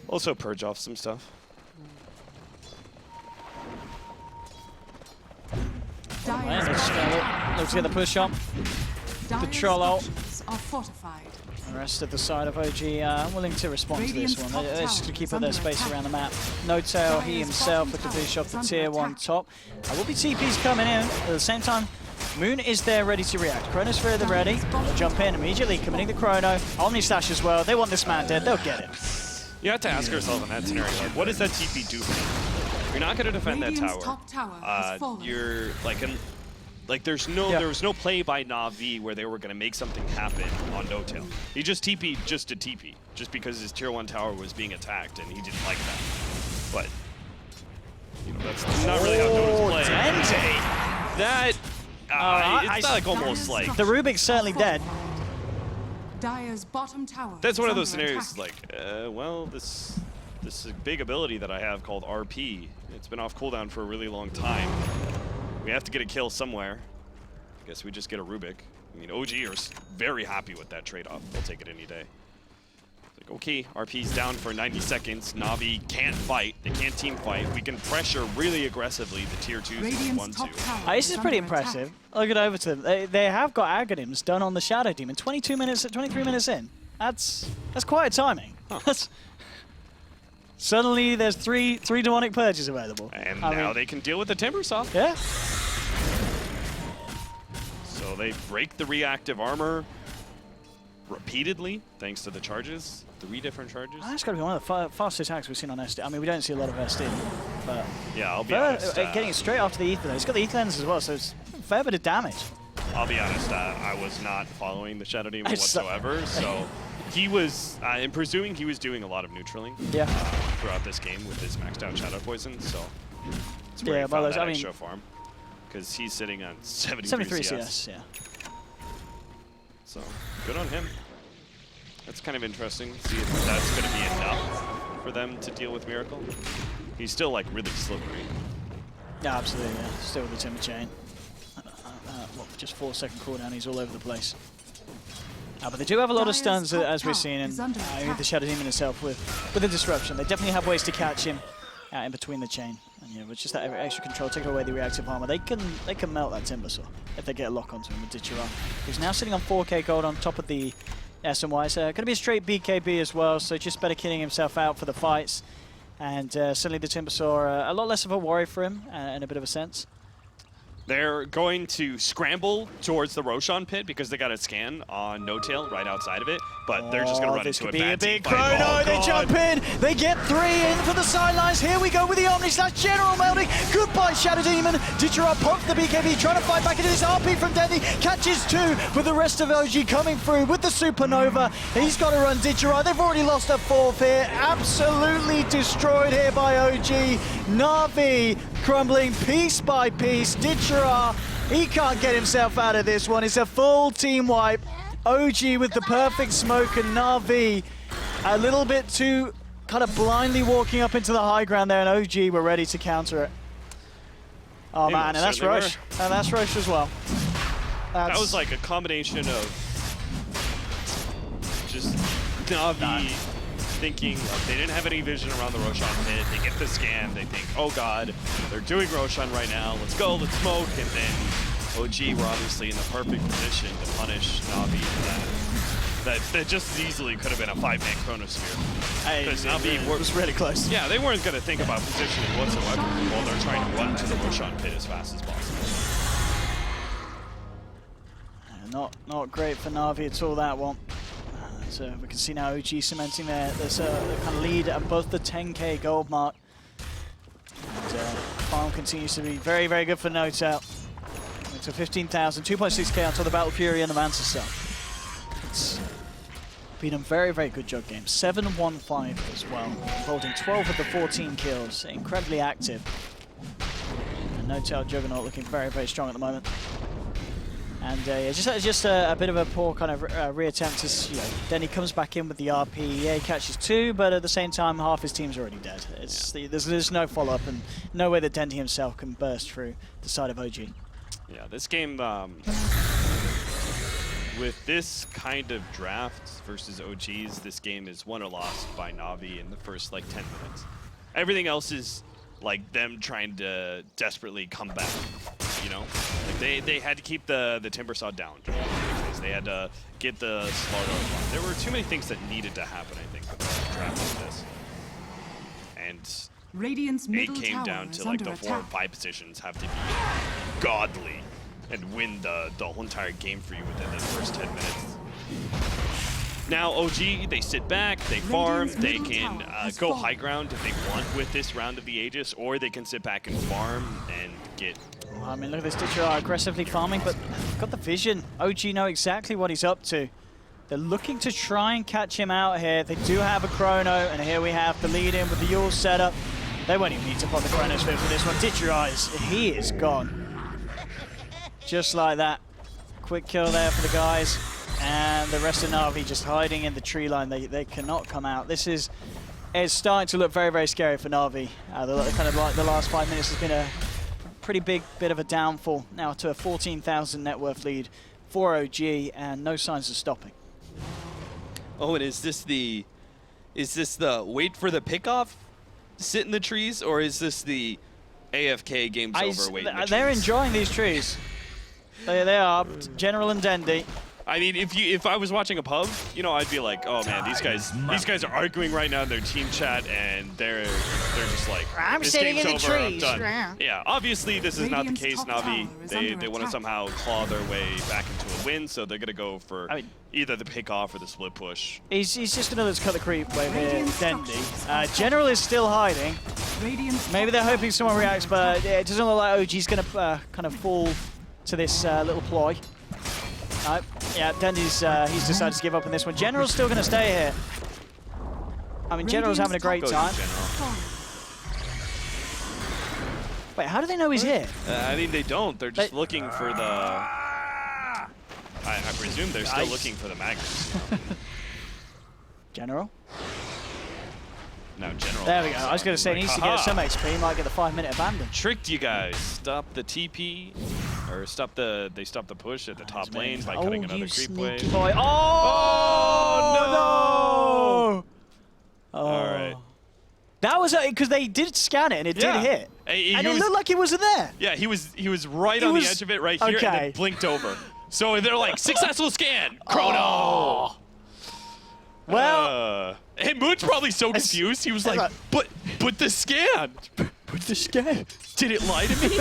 also purge off some stuff. Man, they're just gonna look to get the push up. The troll ult. Are fortified. The rest of the side of OG willing to respond to this one. They're just going to keep up their space around the map. No Tail, he himself with the finish off the tier 1 top. Will be TPs coming in. At the same time, Moon is there ready to react. Chronosphere they're ready. They'll jump in immediately, committing the Chrono. Omni Slash as well. They want this man dead. They'll get him. You have to ask yourself in that scenario, like, what does that TP do for you? You're not going to defend that tower. You're like, there was no play by NaVi where they were going to make something happen on No Tail. He just TP'd just to TP, just because his tier 1 tower was being attacked and he didn't like that. But, you know, that's not really how Dota's played. That, it's not like almost like... The Rubik's certainly dead. Dire's bottom tower. That's one of those scenarios like, well, this big ability that I have called RP, it's been off cooldown for a really long time. We have to get a kill somewhere. I guess we just get a Rubik. I mean, OG are very happy with that trade-off. They'll take it any day. Like, okay, RP's down for 90 seconds. NaVi can't fight. They can't team fight. We can pressure really aggressively the tier 2s and 1-2. This is pretty impressive. Look it over to them. They have got Aghanims done on the Shadow Demon. 23 minutes in. That's quite a timing. Huh. Suddenly, there's three demonic purges available. And now they can deal with the Timbersaw. Yeah. So they break the reactive armor. repeatedly, thanks to the charges. 3 different charges. That's got to be one of the fastest hacks we've seen on SD. I mean, we don't see a lot of SD, but yeah, I'll be honest. Getting it straight after the ether, though. It's got the ether lens as well, so it's a fair bit of damage. I'll be honest, I was not following the Shadow Demon whatsoever, so he was, I'm presuming he was doing a lot of neutraling throughout this game with his maxed out Shadow Poison, so it's where he found that extra farm, because he's sitting on 73 CS. Yeah. So, good on him. That's kind of interesting. See if that's going to be enough for them to deal with Miracle. He's still like really slippery. Yeah, absolutely. Yeah. Still with the Timber Chain. Just 4-second cooldown. He's all over the place. But they do have a lot of stuns, as we've seen, and the Shadow Demon himself with the disruption. They definitely have ways to catch him in between the chain. And yeah, with just that extra control, taking away the reactive armor, they can melt that Timbersaw if they get a lock onto him with Ditchera, who's now sitting on 4k gold on top of the SMY. So going to be a straight BKB as well, so just better killing himself out for the fights. And certainly the Timbersaw, a lot less of a worry for him in a bit of a sense. They're going to scramble towards the Roshan pit because they got a scan on No Tail right outside of it, but they're just going to run into a bad team fight. Oh, they jump in. They get 3 in for the sidelines. Here we go with the Omni / General melding. Goodbye, Shadow Demon. Ditchera pumps the BKB, trying to fight back into this RP from Dendy. Catches 2 with the rest of OG coming through with the Supernova. He's got to run Ditchera. They've already lost a 4th here. Absolutely destroyed here by OG. NaVi crumbling piece by piece. Ditchera, he can't get himself out of this one. It's a full team wipe. OG with the perfect smoke, and NaVi a little bit too kind of blindly walking up into the high ground there, and OG were ready to counter it. Oh man, and that's Roche. And that's Roche as well. That was like a combination of just NaVi thinking they didn't have any vision around the Roshan pit. They get the scan, they think, oh god, they're doing Roshan right now, let's go, let's smoke, and then OG were obviously in the perfect position to punish NaVi for that. That just as easily could have been a 5-man Chronosphere. Because NaVi was really close. Yeah, they weren't going to think about positioning whatsoever while they're trying to run to the Roshan pit as fast as possible. Not great for NaVi at all, that one. So we can see now OG cementing their kind of lead above the 10k gold mark. And farm continues to be very, very good for No Tail. It's a 15,000, 2.6k on top of the Battle Fury and the Mantis cell. It's been a very, very good jug game. 7-1-5 as well, holding 12 of the 14 kills. Incredibly active. And No Tail Juggernaut looking very, very strong at the moment. And just a bit of a poor kind of reattempt as then he comes back in with the RP. Yeah, he catches 2, but at the same time, half his team's already dead. There's no follow-up and no way that Dendy himself can burst through the side of OG. Yeah, this game, with this kind of draft versus OGs, this game is won or lost by NaVi in the first like 10 minutes. Everything else is like them trying to desperately come back. You know, like they had to keep the Timbersaw down. They had to get the Slardo. There were too many things that needed to happen, I think, with a draft like this. And it came down to like the 4 or 5 positions have to be godly and win the whole entire game for you within the first 10 minutes. Now OG, they sit back, they farm, they can go high ground if they want with this round of the Aegis, or they can sit back and farm and get... I mean, look at this Ditchera aggressively farming, but they've got the vision. OG know exactly what he's up to. They're looking to try and catch him out here. They do have a Chrono, and here we have the lead in with the Yule setup. They won't even need to pop the Chronosphere for this one. Ditchera, he is gone. Just like that. Quick kill there for the guys. And the rest of NaVi just hiding in the tree line. They cannot come out. This is starting to look very, very scary for NaVi. Kind of like the last 5 minutes has been a pretty big bit of a downfall. Now to a 14,000 net worth lead for OG, and no signs of stopping. Oh, and is this the wait for the pickoff, sit in the trees, or is this the AFK game's over, wait in the trees? They're enjoying these trees. They are, General and Dendy. I mean, if I was watching a pub, you know, I'd be like, oh man, these guys are arguing right now in their team chat, and they're just like, I'm this sitting game's in the over, trees. I'm done. Yeah, obviously this is not the case, NaVi. They want to somehow claw their way back into a the win, so they're going to go for either the pick off or the split push. He's just another to cut the creep wave here, Dendi. General is still hiding. Maybe they're hoping someone reacts, but it doesn't look like OG's going to kind of fall to this little ploy. Yeah, Dendi's he's decided to give up on this one. General's still going to stay here. I mean, General's having a great time. Wait, how do they know he's here? I mean, they don't. They're just looking for the... I presume they're still looking for the Magnus. General? No, General. There we go. I was going to say, he needs to get some XP. He might get the 5-minute abandon. Tricked you guys. Stop the TP, or stop the... They stopped the push at the top lane by cutting another creep wave. Boy. Oh, no! All right. That was because they did scan it and it did hit, and it looked like it wasn't there. Yeah, he was right on the edge of it right here, and then blinked over. So they're like, successful scan, Chrono. Well, and Moon's probably so confused. He was like, but the scan, but the scan, did it lie to me?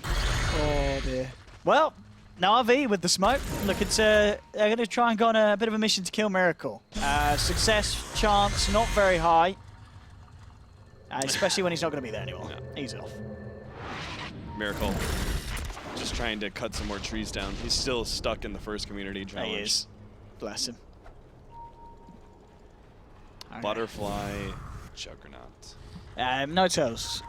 Oh dear. Well, NaVi with the smoke. Look, it's they're going to try and go on a bit of a mission to kill Miracle. Success chance not very high. Especially when he's not going to be there anymore. Yeah. He's off. Miracle. Just trying to cut some more trees down. He's still stuck in the first community challenge. He is. Bless him. Butterfly, Juggernaut. No tails.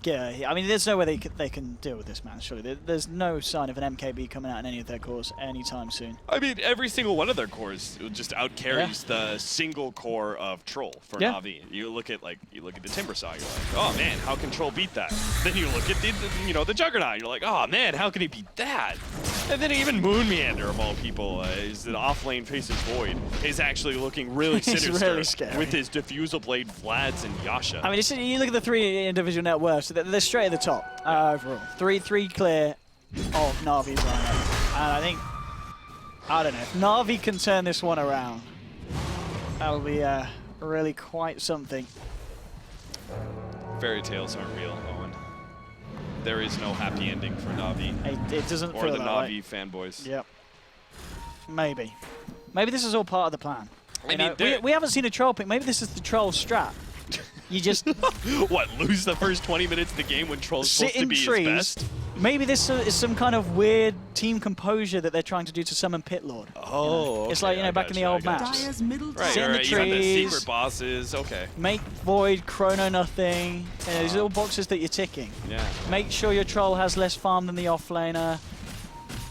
Yeah, I mean, there's no way they can deal with this man, surely. There's no sign of an MKB coming out in any of their cores anytime soon. I mean, every single one of their cores just outcarries the single core of Troll for NaVi. You look at the Timbersaw, you're like, oh man, how can Troll beat that? Then you look at the Juggernaut, you're like, oh man, how can he beat that? And then even Moon Meander, of all people, is an off-lane faces Void, is actually looking really sinister really scary. with his Diffusal Blade Vlads and Yasha. I mean, you look at the 3 individual net worths, they're straight at the top overall. 3 clear of Navi's lineup. And I think, I don't know, if Navi can turn this one around, that'll be really quite something. Fairy tales aren't real, Owen. There is no happy ending for NaVi. It doesn't or feel the that NaVi way. fanboys. Yep. Maybe. Maybe this is all part of the plan. I mean, we haven't seen a Troll pick. Maybe this is the Troll strat. You just... What, lose the first 20 minutes of the game when Troll's supposed to be his best? Maybe this is some kind of weird team composure that they're trying to do to summon Pit Lord. Oh, It's like, back in the old maps. Right, Sit in the you got the trees, secret bosses, okay. Make Void, Chrono nothing. These little boxes that you're ticking. Yeah. Make sure your Troll has less farm than the offlaner.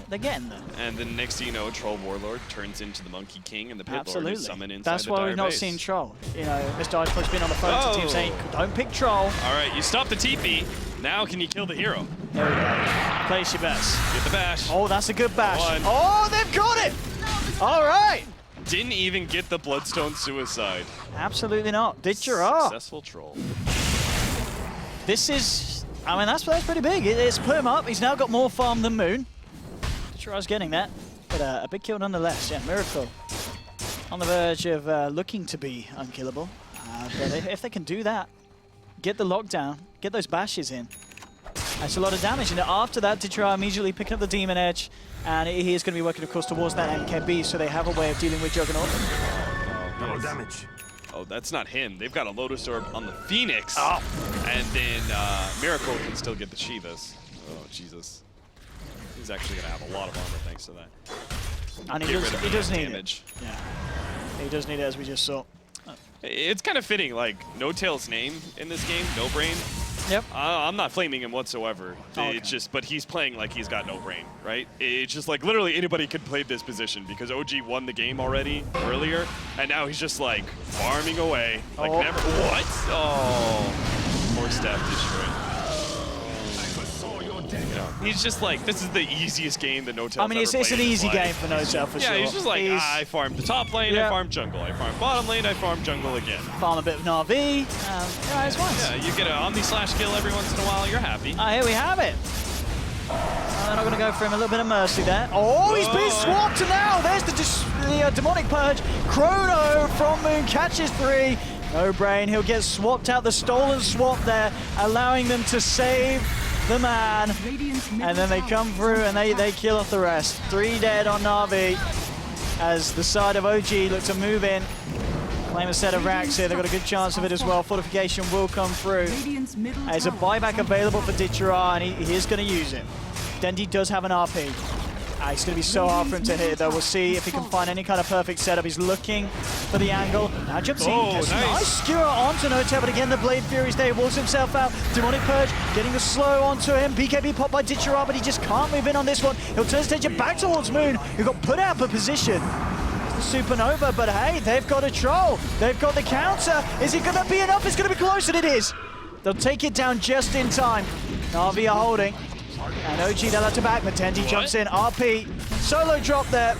They're getting there. And then next thing you know, Troll Warlord turns into the Monkey King and the Pit Lord is summoned inside That's the why dire we've not base. seen Troll. Mr. Iceblock's been on the phone to team saying, don't pick Troll. All right, you stop the TP. Now can you kill the hero? There we go. Place your bets. Get the bash. Oh, that's a good bash. One. Oh, they've got it! All right. Didn't even get the Bloodstone Suicide. Absolutely not. Did Girard. Successful Troll. This is, I mean, that's pretty big. It's put him up. He's now got more farm than Moon. Sure, I was getting that, but a big kill nonetheless. Yeah, Miracle on the verge of looking to be unkillable. But if they can do that, get the lockdown, get those bashes in, that's a lot of damage. And after that, Detroit immediately picking up the Demon Edge, and he is going to be working, of course, towards that MKB, so they have a way of dealing with Juggernaut. Double damage. Oh, that's not him. They've got a Lotus Orb on the Phoenix. Oh. And then Miracle can still get the Shivas. Oh, Jesus. He's actually going to have a lot of armor thanks to that. And he does need it. Yeah, he does need it, as we just saw. It's kind of fitting, like, No Tail's name in this game, No Brain. Yep. I'm not flaming him whatsoever. Okay. It's just, but he's playing like he's got no brain, right? It's just like literally anybody could play this position because OG won the game already earlier, and now he's just like farming away, like never. What? Oh, poor Steph destroyed. He's just like, this is the easiest game that No Tail's ever it's an easy game for No Tail for sure. Yeah, he's just like, I farmed the top lane, I farmed jungle, I farmed bottom lane, I farmed jungle again. Farm a bit of NaVi, yeah, it's nice. Yeah, you get an Omni-slash kill every once in a while, you're happy. Here we have it. They're not going to go for him, a little bit of mercy there. Oh, he's been swapped, and now there's the Demonic Purge. Chrono from Moon catches 3. No brain, he'll get swapped out, the stolen swap there, allowing them to save the man. And then they come through and they kill off the rest. 3 dead on NaVi as the side of OG look to move in. Claim a set of racks here. They've got a good chance of it as well. Fortification will come through. There's a buyback available for Ditchera, and he is going to use it. Dendi does have an RP. It's going to be so hard for him to hit, though. We'll see if he can find any kind of perfect setup. He's looking for the angle. Now jumps in. Nice skewer onto Notail, but again, the Blade Fury's there. He walks himself out. Demonic Purge getting the slow onto him. BKB popped by Ditchera, but he just can't move in on this one. He'll turn stage back towards Moon, who got put out of position. The Supernova, but hey, they've got a troll. They've got the counter. Is it going to be enough? It's going to be close, and it is. They'll take it down just in time. NaVi are holding. And OG, they'll have to back. Matendi jumps in. RP. Solo drop there.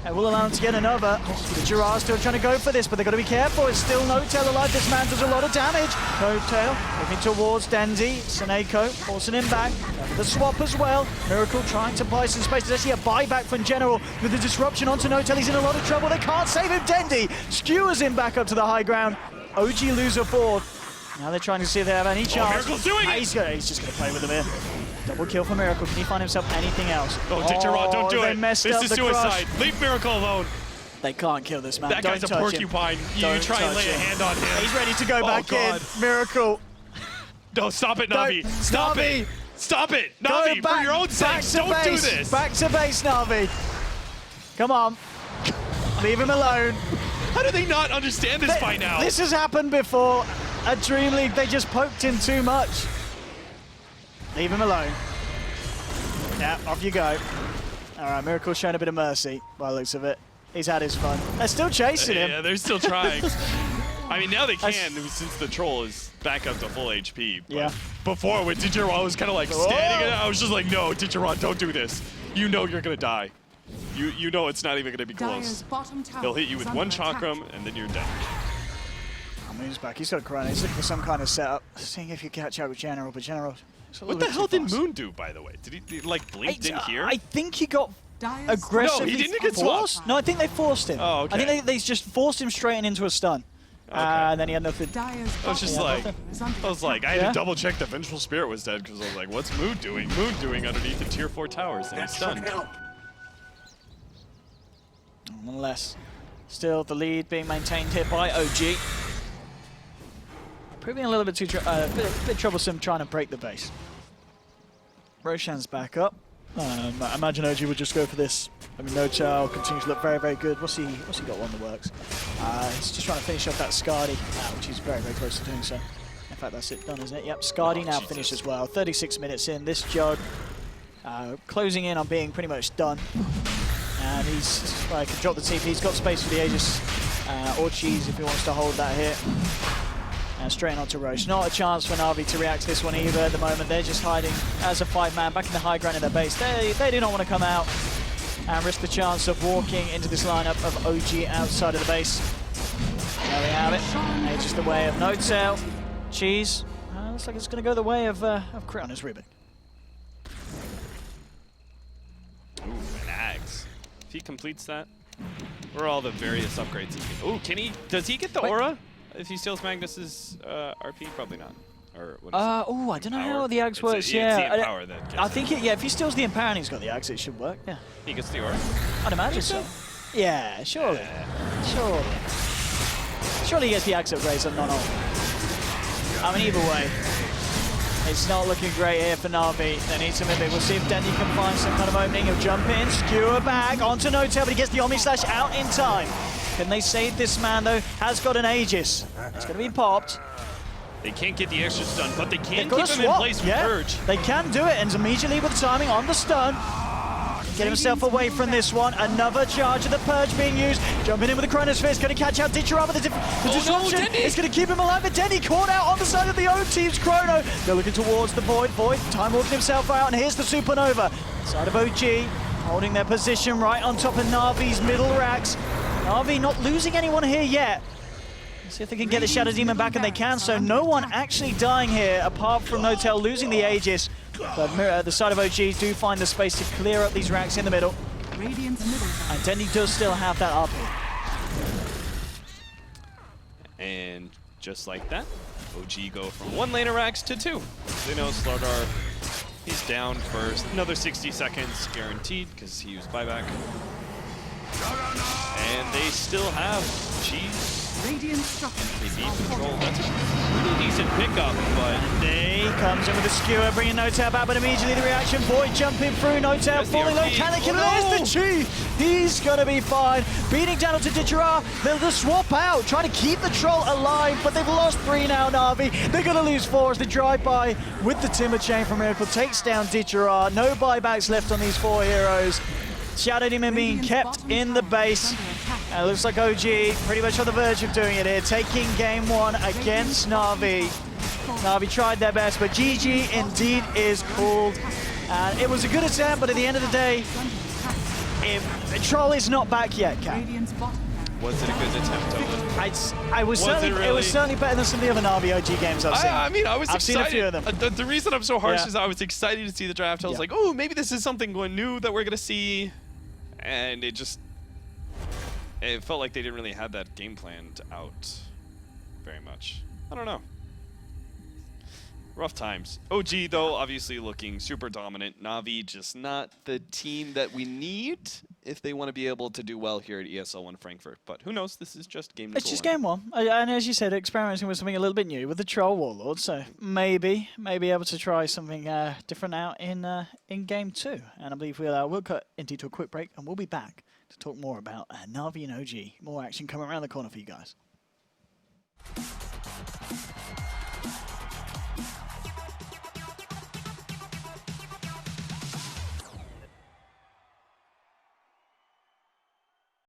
And will allow him to get another. The Girard still trying to go for this, but they've got to be careful. It's still Notail alive. This man does a lot of damage. Notail looking towards Dendi. Seneko forcing him back. The swap as well. Miracle trying to buy some space. There's actually a buyback from General with the disruption onto Notail. He's in a lot of trouble. They can't save him. Dendi skewers him back up to the high ground. OG lose a board. Now they're trying to see if they have any chance. Miracle's doing it! He's just going to play with them here. Double kill for Miracle. Can he find himself anything else? Oh, Ditchera, don't do it. This is suicide. Crush. Leave Miracle alone. They can't kill this man. That guy's a porcupine. You try and lay a hand on him. He's ready to go back in. Miracle. No, stop it, NaVi. Stop it. Stop it. NaVi, for your own sake, don't do this. Back to base, NaVi. Come on. Leave him alone. How do they not understand this by now? This has happened before. At Dream League, they just poked him too much. Leave him alone. Yeah, off you go. All right, Miracle's showing a bit of mercy by the looks of it. He's had his fun. They're still chasing him. Yeah, they're still trying. I mean, now they can since the troll is back up to full HP. But yeah. Before, when Ditchera was kind of like standing, I was just like, no, Ditchera, don't do this. You know you're going to die. You know it's not even going to be close. They'll hit you with one chakram, and then you're dead. Moon's back. He's got a Corona. He's looking for some kind of setup. Seeing if you catch out with General, but General. What the hell did Moon do, by the way? Did he like blinked in here? I think he got aggressively No, he didn't get forced. swapped. No, I think they forced him. Oh, okay. I think they just forced him straight into a stun. Okay. And then he had nothing. I was like, I had to double check the Vengeful Spirit was dead because I was like, what's Moon doing? Moon doing underneath the tier 4 towers, and he's stunned. Nonetheless, still the lead being maintained here by OG. Proving a little bit too bit troublesome trying to break the base. Roshan's back up. I imagine OG would just go for this. I mean, Notail continues to look very, very good. What's he got on the works? He's just trying to finish off that Scardy, which he's very, very close to doing so. In fact, that's it done, isn't it? Yep, Scardy now finished as well. 36 minutes in. This Jug closing in on being pretty much done. And he's can drop the TP. He's got space for the Aegis or Cheese if he wants to hold that here. And straight on to Roche. Not a chance for NaVi to react to this one either at the moment. They're just hiding as a 5-man back in the high ground of their base. They do not want to come out and risk the chance of walking into this lineup of OG outside of the base. There we have it. It's just the way of Notail. Cheese. Looks like it's going to go the way of Crit on his ribbon. Ooh, an Axe. If he completes that, or all the various upgrades he can. Ooh, can he? Does he get the aura? If he steals Magnus's RP, probably not. Or what is it? Oh, I don't know how the Axe works. Yeah, it's the Empower that gets I think if he steals the Empower and he's got the Axe, it should work. Yeah, he gets the aura. I'd imagine so. Yeah, surely, surely he gets the Axe upgrades and not all. I mean, either way, it's not looking great here for NaVi. They need some mimic. We'll see if Dendi can find some kind of opening. He'll jump in, skewer back onto Notail, but he gets the Omni Slash out in time. Can they save this man, though? Has got an Aegis. It's going to be popped. They can't get the extra stun, but they can keep him in place with Purge. They can do it, and immediately with the timing on the stun. Get himself away from this one. Another charge of the Purge being used. Jumping in with the Chronosphere. It's going to catch out Ditchera, but the disruption is going to keep him alive. But Dendi caught out on the side of the O team's Chrono. They're looking towards the Void. Void time walking himself out, and here's the Supernova. Side of OG holding their position right on top of NaVi's middle racks. NaVi not losing anyone here yet. Let's see if they can get the Shadow Demon back, and they can. So no one actually dying here, apart from Notail losing the Aegis. But the side of OG do find the space to clear up these racks in the middle. And Dendi does still have that RP. And just like that, OG go from 1 lane of racks to 2. They know Slardar He's down first. Another 60 seconds guaranteed because he used buyback. And they still have cheese. Radiant structures They beat are control. fortified. That's a pretty decent pickup, but Day comes in with a skewer, bringing No-Tab out, but immediately the reaction. Void jumping through, No-Tab There's the falling low. RP. Can they kill it? Oh, There's the Chi! He's gonna be fine. Beating down onto Didgerar. They'll just swap out, trying to keep the Troll alive, but they've lost 3 now, Na'Vi. They're gonna lose 4 as they drive by with the Timber Chain from Miracle. Takes down Didgerar. No buybacks left on these 4 heroes. Shadow Demon being kept in the base. It looks like OG pretty much on the verge of doing it here, taking game 1 against Na'Vi. Na'Vi tried their best, but GG indeed is called. It was a good attempt, but at the end of the day, Troll is not back yet, Cam. Radiant's bottom was it a good attempt, Owen? It was certainly better than some of the other Na'Vi OG games I've seen. I mean, I was I've excited. seen a few of them. The reason I'm so harsh Yeah. is I was excited to see the draft. I was like, oh, maybe this is something new that we're going to see. And it felt like they didn't really have that game planned out very much. I don't know. Rough times. OG, though, obviously looking super dominant. Na'Vi just not the team that we need if they want to be able to do well here at ESL One Frankfurt. But who knows? This is just game number 1. It's just game 1. And as you said, experimenting with something a little bit new with the Troll Warlord. So maybe able to try something different out in game 2. And I believe we'll cut into a quick break and we'll be back to talk more about Na'Vi and OG. More action coming around the corner for you guys.